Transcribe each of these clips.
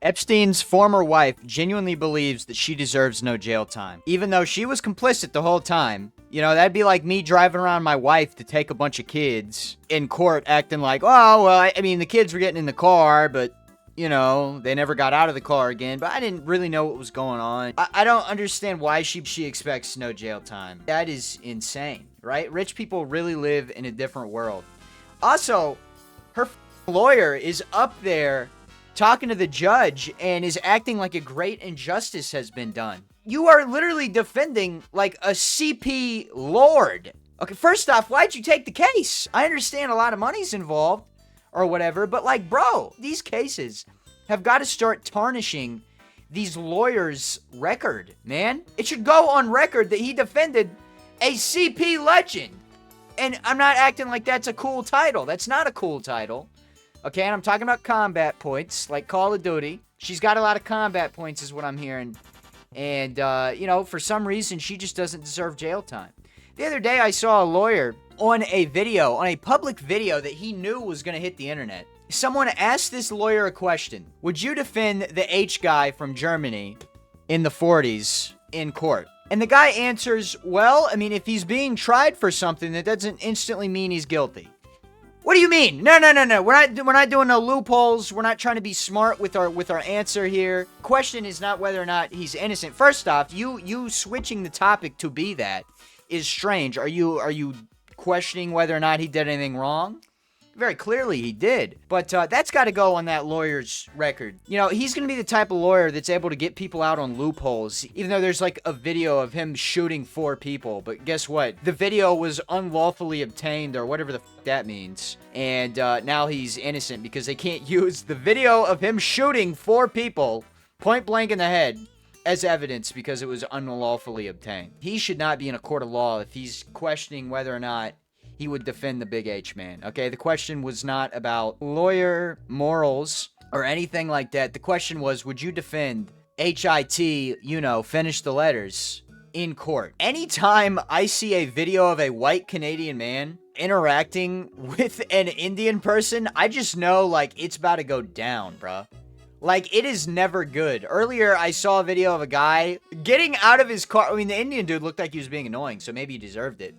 Epstein's former wife genuinely believes that she deserves no jail time, even though she was complicit the whole time. You know, that'd be like me driving around my wife to take a bunch of kids in court acting like, oh, well, I mean, the kids were getting in the car, but, you know, they never got out of the car again, but I didn't really know what was going on. I don't understand why she expects no jail time. That is insane, right? Rich people really live in a different world. Also, her lawyer is up there talking to the judge and is acting like a great injustice has been done. You are literally defending like a CP lord. Okay, first off, why'd you take the case? I understand a lot of money's involved or whatever, but like, bro, these cases have got to start tarnishing these lawyers' record, man. It should go on record that he defended a CP legend. And I'm not acting like that's a cool title. That's not a cool title. Okay, and I'm talking about combat points, like Call of Duty. She's got a lot of combat points is what I'm hearing. And, you know, for some reason, she just doesn't deserve jail time. The other day, I saw a lawyer on a video, on a public video that he knew was going to hit the internet. Someone asked this lawyer a question. Would you defend the H guy from Germany in the 40s in court? And the guy answers, well, I mean, if he's being tried for something, that doesn't instantly mean he's guilty. What do you mean? No. We're not doing no loopholes. We're not trying to be smart with our answer here. Question is not whether or not he's innocent. First off, you switching the topic to be that is strange. Are you questioning whether or not he did anything wrong? Very clearly he did. But that's got to go on that lawyer's record. You know, he's going to be the type of lawyer that's able to get people out on loopholes, even though there's like a video of him shooting 4 people. But guess what? The video was unlawfully obtained or whatever the that means. And now he's innocent because they can't use the video of him shooting 4 people point blank in the head as evidence because it was unlawfully obtained. He should not be in a court of law if he's questioning whether or not he would defend the Big H man. Okay, the question was not about lawyer morals or anything like that. The question was, would you defend HIT, you know, finish the letters in court? Anytime I see a video of a white Canadian man interacting with an Indian person, I just know, like, it's about to go down, bruh. Like, it is never good. Earlier, I saw a video of a guy getting out of his car. I mean, the Indian dude looked like he was being annoying, so maybe he deserved it.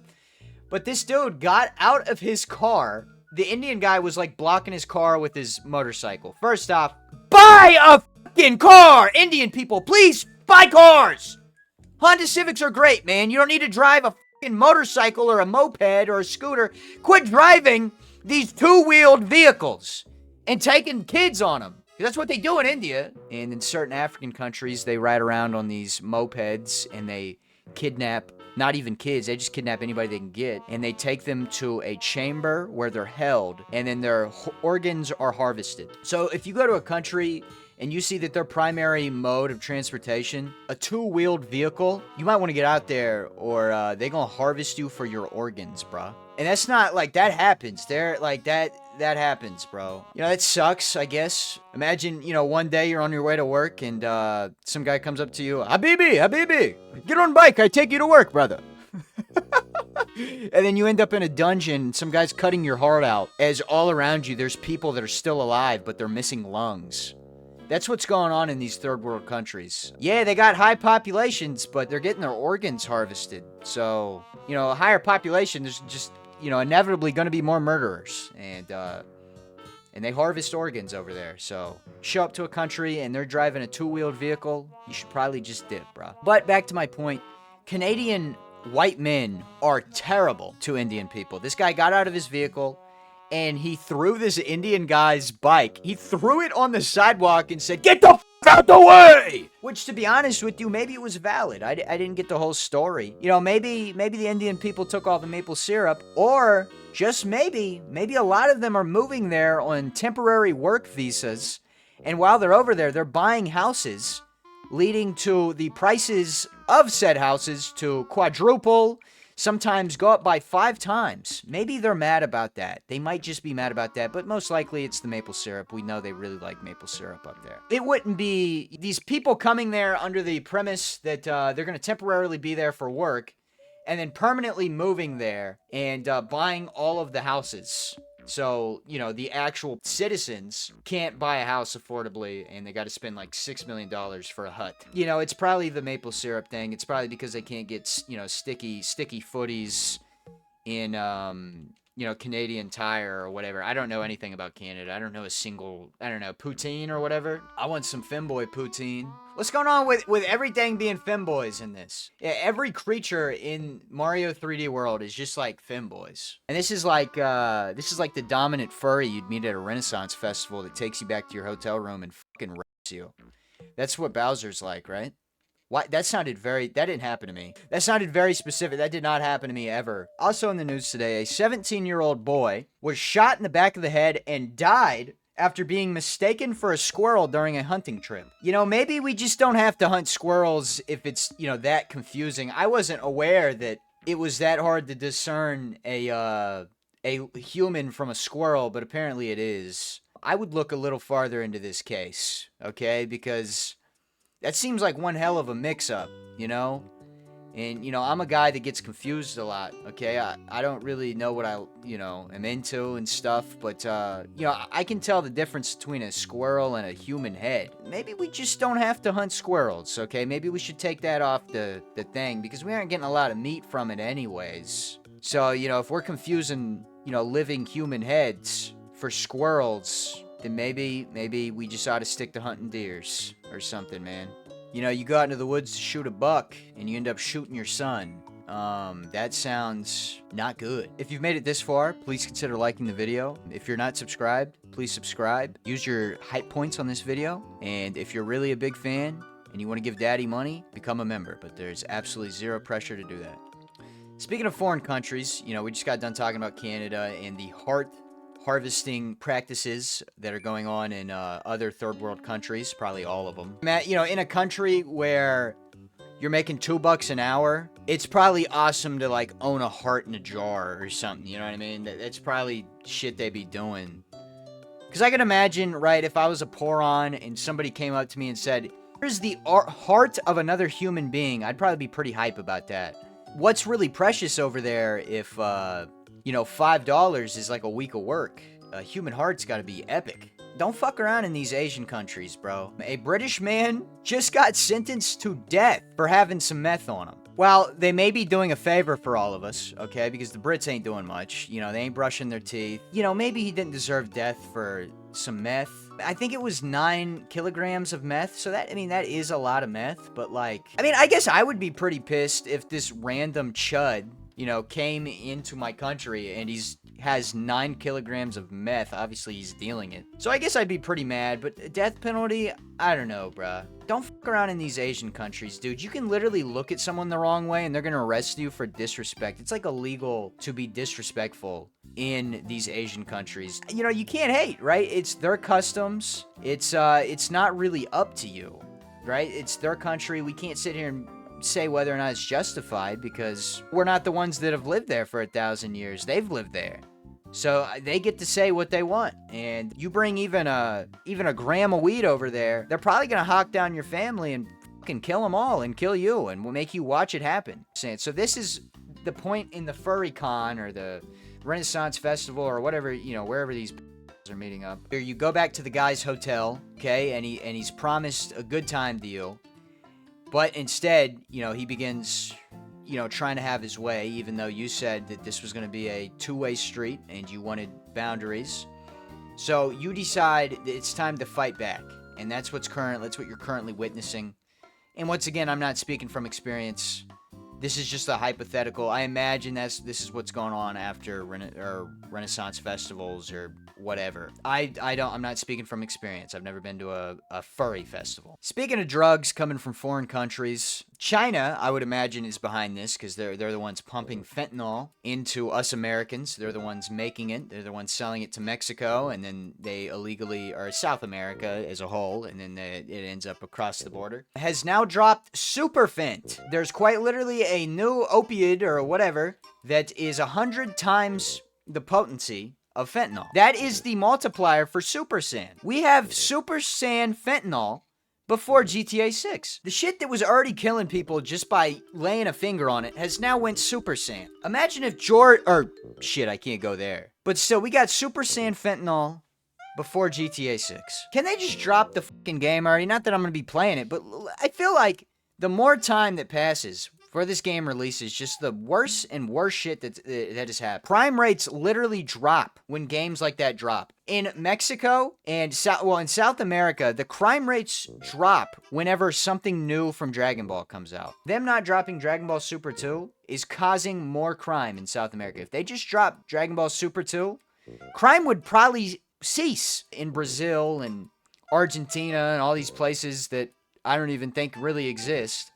But this dude got out of his car. The Indian guy was, like, blocking his car with his motorcycle. First off, buy a fucking car! Indian people, please buy cars! Honda Civics are great, man. You don't need to drive a fucking motorcycle or a moped or a scooter. Quit driving these 2-wheeled vehicles and taking kids on them. That's what they do in India. And in certain African countries, they ride around on these mopeds and they kidnap not even kids, they just kidnap anybody they can get, and they take them to a chamber where they're held, and then their organs are harvested. So if you go to a country and you see that their primary mode of transportation, a 2-wheeled vehicle, you might want to get out there or they gonna harvest you for your organs, bruh. And that's not, like, that happens. They're, like, that happens, bro. You know, that sucks, I guess. Imagine, you know, one day you're on your way to work and some guy comes up to you, Habibi, get on bike, I take you to work, brother. And then you end up in a dungeon, some guy's cutting your heart out, as all around you there's people that are still alive, but they're missing lungs. That's what's going on in these third world countries. Yeah, they got high populations, but they're getting their organs harvested. So, you know, a higher population, there's just, you know, inevitably going to be more murderers. And they harvest organs over there. So, show up to a country and they're driving a 2-wheeled vehicle, you should probably just dip, bro. But back to my point, Canadian white men are terrible to Indian people. This guy got out of his vehicle and he threw this Indian guy's bike. He threw it on the sidewalk and said, "Get the f*** out the way!" Which, to be honest with you, maybe it was valid. I didn't get the whole story. You know, maybe the Indian people took all the maple syrup, or just maybe a lot of them are moving there on temporary work visas, and while they're over there, they're buying houses, leading to the prices of said houses to quadruple, sometimes go up by 5 times. Maybe they're mad about that. They might just be mad about that, but most likely it's the maple syrup. We know they really like maple syrup up there. It wouldn't be these people coming there under the premise that they're going to temporarily be there for work and then permanently moving there and buying all of the houses. So, you know, the actual citizens can't buy a house affordably, and they got to spend like $6 million for a hut. You know, it's probably the maple syrup thing. It's probably because they can't get, you know, sticky footies in, you know, Canadian Tire or whatever. I don't know anything about Canada. I don't know a single, I don't know, poutine or whatever. I want some femboy poutine. What's going on with everything being femboys in this? Yeah, every creature in Mario 3D World is just like femboys. And this is like the dominant furry you'd meet at a Renaissance festival that takes you back to your hotel room and fucking rapes you. That's what Bowser's like, right? Why? That didn't happen to me. That sounded very specific. That did not happen to me ever. Also in the news today, a 17-year-old boy was shot in the back of the head and died after being mistaken for a squirrel during a hunting trip. You know, maybe we just don't have to hunt squirrels if it's, you know, that confusing. I wasn't aware that it was that hard to discern a human from a squirrel, but apparently it is. I would look a little farther into this case, okay? Because that seems like one hell of a mix-up, you know? And, you know, I'm a guy that gets confused a lot, okay? I don't really know what I, you know, am into and stuff, but, you know, I can tell the difference between a squirrel and a human head. Maybe we just don't have to hunt squirrels, okay? Maybe we should take that off the thing, because we aren't getting a lot of meat from it anyways. So, you know, if we're confusing, you know, living human heads for squirrels, then maybe we just ought to stick to hunting deers or something, man. You know, you go out into the woods to shoot a buck, and you end up shooting your son. That sounds not good. If you've made it this far, please consider liking the video. If you're not subscribed, please subscribe. Use your hype points on this video. And if you're really a big fan and you want to give daddy money, become a member. But there's absolutely zero pressure to do that. Speaking of foreign countries, you know, we just got done talking about Canada and the heart harvesting practices that are going on in other third world countries, probably all of them. Matt, you know, in a country where you're making $2 an hour, it's probably awesome to like own a heart in a jar or something, you know what I mean? That's probably shit they be doing. Because I can imagine, right, if I was a poron and somebody came up to me and said, here's the heart of another human being, I'd probably be pretty hype about that. What's really precious over there if, you know, $5 is like a week of work? A human heart's gotta be epic. Don't fuck around in these Asian countries, bro. A British man just got sentenced to death for having some meth on him. Well, they may be doing a favor for all of us, okay? Because the Brits ain't doing much. You know, they ain't brushing their teeth. You know, maybe he didn't deserve death for some meth. I think it was 9 kilograms of meth. So that, I mean, that is a lot of meth. But like, I mean, I guess I would be pretty pissed if this random chud, you know, came into my country and has 9 kilograms of meth. Obviously, he's dealing it. So I guess I'd be pretty mad, but death penalty, I don't know, bruh. Don't fuck around in these Asian countries, dude. You can literally look at someone the wrong way and they're gonna arrest you for disrespect. It's like illegal to be disrespectful in these Asian countries. You know, you can't hate, right? It's their customs. It's not really up to you, right? It's their country. We can't sit here and say whether or not it's justified because we're not the ones that have lived there for 1,000 years. They've lived there. So they get to say what they want. And you bring even a gram of weed over there, they're probably going to hawk down your family and fucking kill them all and kill you and will make you watch it happen. So this is the point in the furry con or the Renaissance Festival or whatever, you know, wherever these are meeting up. Here you go back to the guy's hotel, okay? And he's promised a good time deal. But instead, you know, he begins, you know, trying to have his way, even though you said that this was going to be a two-way street and you wanted boundaries. So you decide that it's time to fight back. And that's what you're currently witnessing. And once again, I'm not speaking from experience. This is just a hypothetical. I imagine this is what's going on after Renaissance festivals or whatever. I'm not speaking from experience. I've never been to a furry festival. Speaking of drugs coming from foreign countries, China, I would imagine, is behind this because they're the ones pumping fentanyl into us Americans. They're the ones making it. They're the ones selling it to Mexico, and then they illegally, or South America as a whole, and then it ends up across the border. Has now dropped Super Fent. There's quite literally a new opioid or whatever that is 100 times the potency of fentanyl. That is the multiplier for Super Saiyan. We have Super Saiyan fentanyl before GTA 6. The shit that was already killing people just by laying a finger on it has now went Super Saiyan. Imagine if I can't go there. But still, we got Super Saiyan Fentanyl before GTA 6. Can they just drop the fucking game already? Not that I'm going to be playing it, but I feel like the more time that passes before this game releases, just the worse and worse shit that has happened. Crime rates literally drop when games like that drop. In Mexico and in South America, the crime rates drop whenever something new from Dragon Ball comes out. Them not dropping Dragon Ball Super 2 is causing more crime in South America. If they just dropped Dragon Ball Super 2, crime would probably cease in Brazil and Argentina and all these places that I don't even think really exist.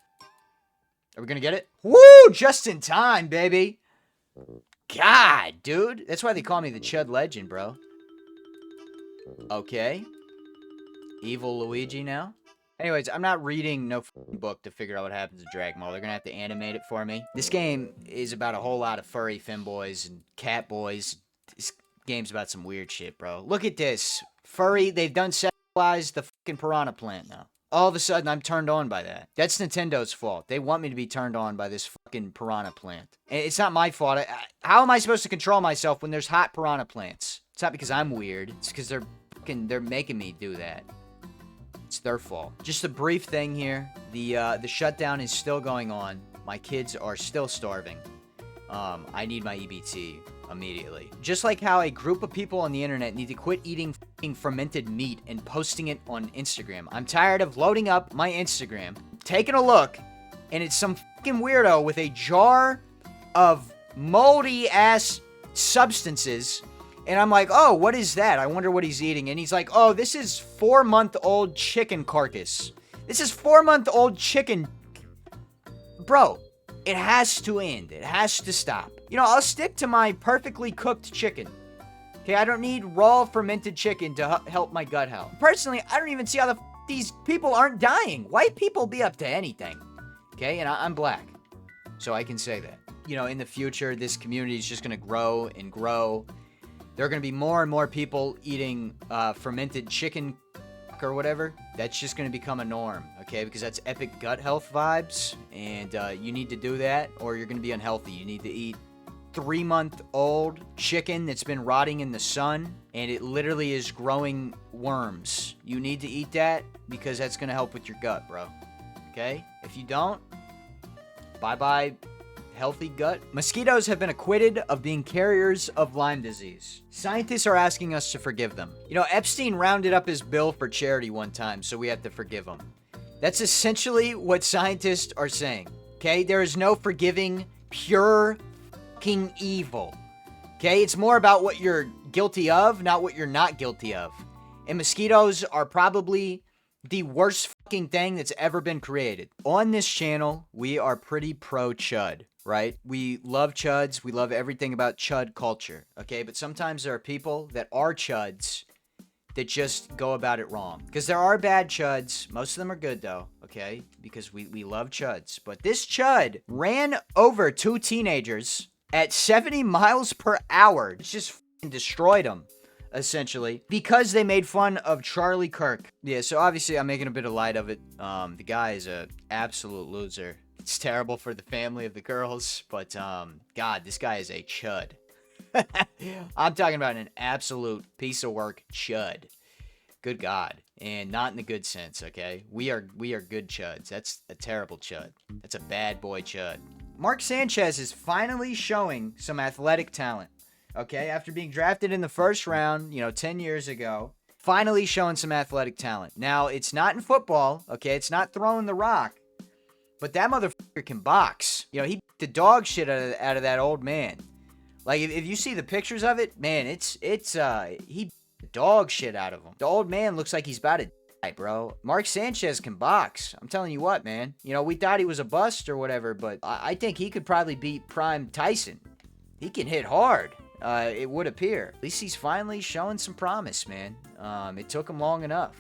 Are we gonna get it? Woo! Just in time, baby. God, dude. That's why they call me the Chud Legend, bro. Okay. Evil Luigi now. Anyways, I'm not reading no book to figure out what happens to Dragon Ball. They're gonna have to animate it for me. This game is about a whole lot of furry femboys and cat boys. This game's about some weird shit, bro. Look at this. Furry, they've done sexualize the fucking piranha plant now. All of a sudden, I'm turned on by that. That's Nintendo's fault. They want me to be turned on by this fucking piranha plant. And it's not my fault. How am I supposed to control myself when there's hot piranha plants? It's not because I'm weird. It's because they're making me do that. It's their fault. Just a brief thing here. The shutdown is still going on. My kids are still starving. I need my EBT immediately. Just like how a group of people on the internet need to quit eating fermented meat and posting it on Instagram. I'm tired of loading up my Instagram, taking a look, and it's some fucking weirdo with a jar of moldy ass substances. And I'm like, oh, what is that? I wonder what he's eating. And he's like, oh, this is 4-month-old chicken carcass. This is 4-month-old chicken. Bro, it has to end. It has to stop. You know, I'll stick to my perfectly cooked chicken. Okay, I don't need raw fermented chicken to help my gut health. Personally, I don't even see how these people aren't dying. White people be up to anything. Okay, and I'm black. So I can say that. You know, in the future, this community is just going to grow and grow. There are going to be more and more people eating fermented chicken or whatever. That's just going to become a norm, okay? Because that's epic gut health vibes, and you need to do that, or you're going to be unhealthy. You need to eat 3-month-old chicken that's been rotting in the sun, and it literally is growing worms. You need to eat that because that's going to help with your gut, bro. Okay? If you don't, bye-bye healthy gut. Mosquitoes have been acquitted of being carriers of Lyme disease. Scientists are asking us to forgive them. You know, Epstein rounded up his bill for charity one time, so we have to forgive him. That's essentially what scientists are saying. Okay? There is no forgiving pure fucking evil. Okay? It's more about what you're guilty of, not what you're not guilty of. And mosquitoes are probably the worst fucking thing that's ever been created. On this channel, we are pretty pro-Chud, right? We love Chuds. We love everything about Chud culture, okay? But sometimes there are people that are Chuds that just go about it wrong. Because there are bad Chuds. Most of them are good, though, okay? Because we love Chuds. But this Chud ran over 2 teenagers at 70 miles per hour. It just fucking destroyed them, essentially, because they made fun of Charlie Kirk. Yeah, so obviously I'm making a bit of light of it. The guy is a absolute loser. It's terrible for the family of the girls, but God, this guy is a Chud. I'm talking about an absolute piece of work Chud. Good God. And not in the good sense, okay? We are good Chuds. That's a terrible Chud. That's a bad boy Chud. Mark Sanchez is finally showing some athletic talent. Okay, after being drafted in the first round, 10 years ago, finally showing some athletic talent. Now, it's not in football, okay? It's not throwing the rock, but that motherfucker can box. He beat the dog shit out of that old man. Like, if you see the pictures of it, man, he beat the dog shit out of him. The old man looks like he's about to die, bro. Mark Sanchez can box. I'm telling you what, man. We thought he was a bust or whatever, but I think he could probably beat Prime Tyson. He can hit hard. It would appear. At least he's finally showing some promise, man. It took him long enough.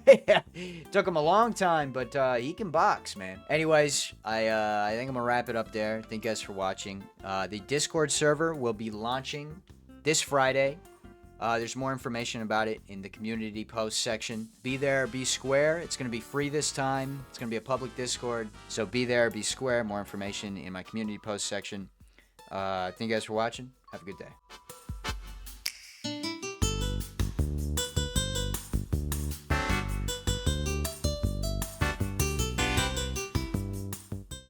It took him a long time, but he can box, man. Anyways, I think I'm gonna wrap it up there. Thank you guys for watching. The Discord server will be launching this Friday. There's more information about it in the community post section. Be there, be square. It's gonna be free this time. It's gonna be a public Discord. So be there, be square. More information in my community post section. Thank you guys for watching. Have a good day.